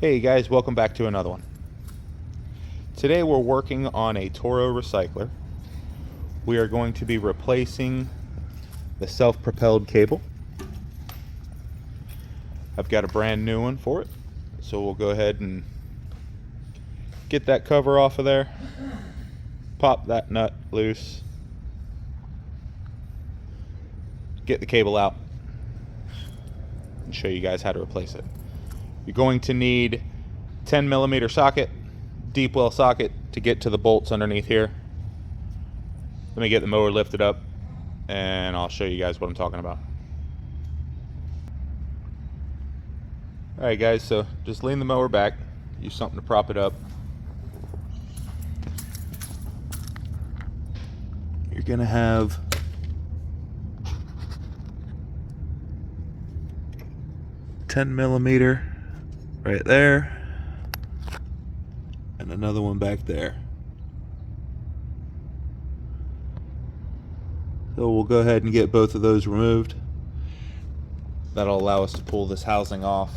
Hey guys, welcome back to another one. Today we're working on a Toro Recycler. We are going to be replacing the self-propelled cable. I've got a brand new one for it, so we'll go ahead and get that cover off of there, pop that nut loose, get the cable out, and show you guys how to replace it. You're going to need 10mm socket, deep well socket to get to the bolts underneath here. Let me get the mower lifted up and I'll show you guys what I'm talking about. Alright guys, so just lean the mower back, use something to prop it up. You're gonna have $10mm right there and another one back there. So we'll go ahead and get both of those removed. That'll allow us to pull this housing off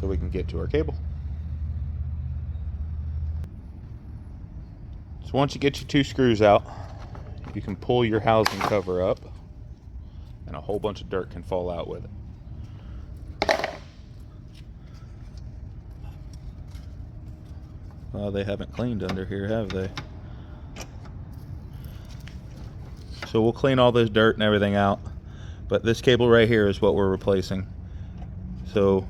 so we can get to our cable. So once you get your two screws out, you can pull your housing cover up and a whole bunch of dirt can fall out with it. Well, they haven't cleaned under here, have they? So we'll clean all this dirt and everything out, but this cable right here is what we're replacing. So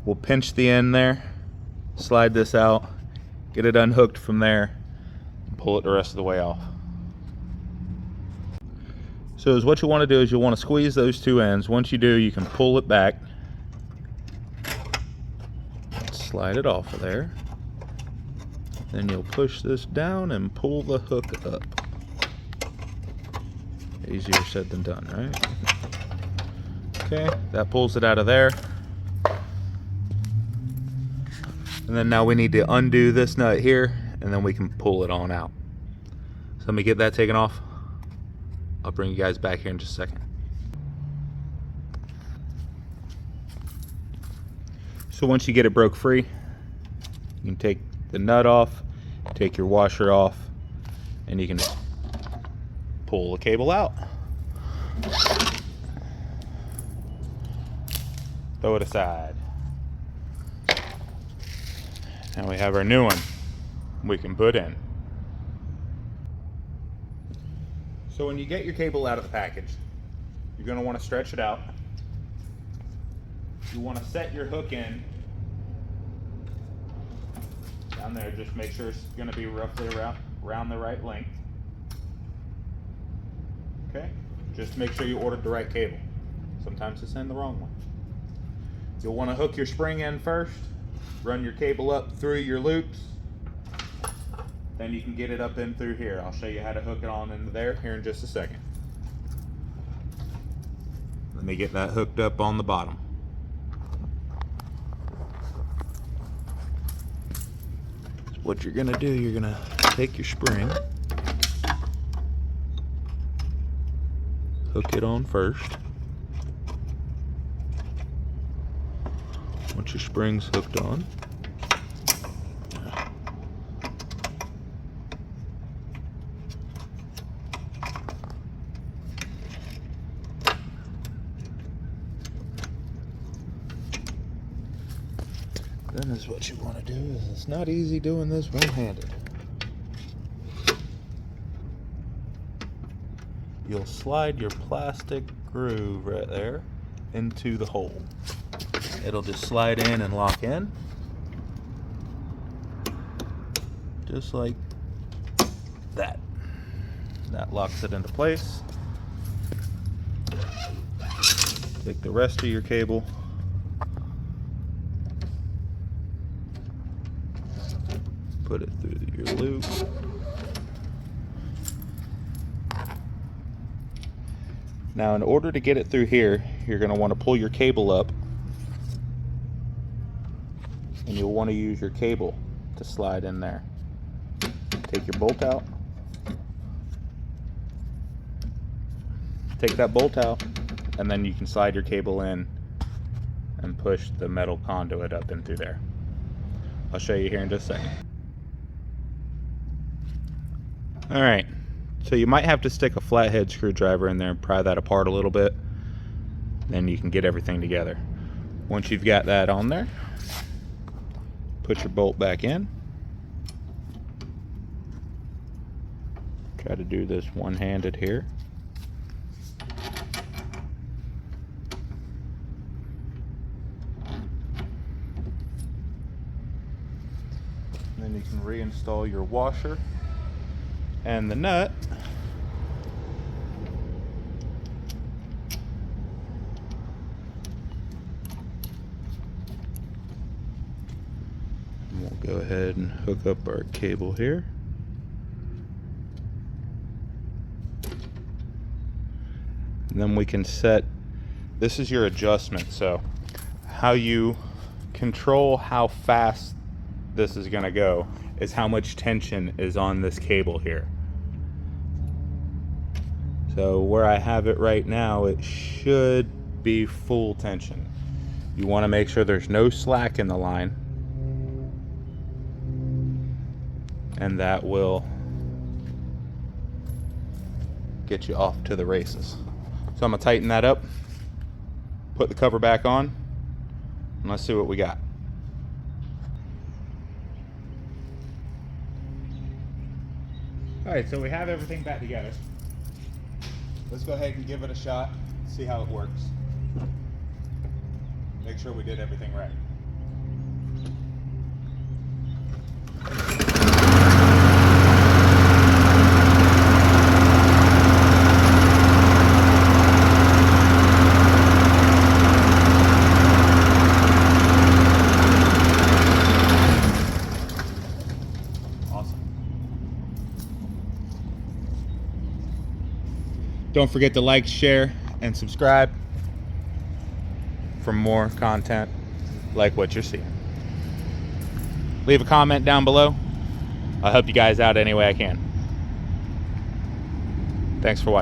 we'll pinch the end there, slide this out, get it unhooked from there, and pull it the rest of the way off. So is what you want to do is you want to squeeze those two ends. Once you do, you can pull it back, slide it off of there. Then you'll push this down and pull the hook up. Easier said than done, right? Okay, that pulls it out of there. And then now we need to undo this nut here, and then we can pull it on out. So let me get that taken off. I'll bring you guys back here in just a second. So once you get it broke free, you can take the nut off, take your washer off, and you can pull the cable out. Throw it aside. Now we have our new one we can put in. So when you get your cable out of the package, you're going to want to stretch it out. You want to set your hook in down there. Just make sure it's going to be roughly around the right length. Okay, just make sure you ordered the right cable. Sometimes it's in the wrong one. You'll want to hook your spring in first, run your cable up through your loops, then you can get it up in through here. I'll show you how to hook it on into there here in just a second. Let me get that hooked up on the bottom. What you're gonna do, you're gonna take your spring, hook it on first. Once your spring's hooked on, then is what you want to do is, it's not easy doing this one-handed. You'll slide your plastic groove right there into the hole. It'll just slide in and lock in, just like that. That locks it into place. Take the rest of your cable, put it through your loop. Now in order to get it through here, you're going to want to pull your cable up, and you'll want to use your cable to slide in there. Take your bolt out. Take that bolt out, and then you can slide your cable in and push the metal conduit up in through there. I'll show you here in just a second. All right, so you might have to stick a flathead screwdriver in there and pry that apart a little bit. Then you can get everything together. Once you've got that on there, put your bolt back in. Try to do this one-handed here. And then you can reinstall your washer and the nut. And we'll go ahead and hook up our cable here. And then we can set, this is your adjustment, so how you control how fast this is going to go is how much tension is on this cable here. So where I have it right now, it should be full tension. You want to make sure there's no slack in the line, and that will get you off to the races. So I'm gonna tighten that up, put the cover back on, and let's see what we got. All right, so we have everything back together. Let's go ahead and give it a shot, see how it works. Make sure we did everything right. Don't forget to like, share, and subscribe for more content like what you're seeing. Leave a comment down below. I'll help you guys out any way I can. Thanks for watching.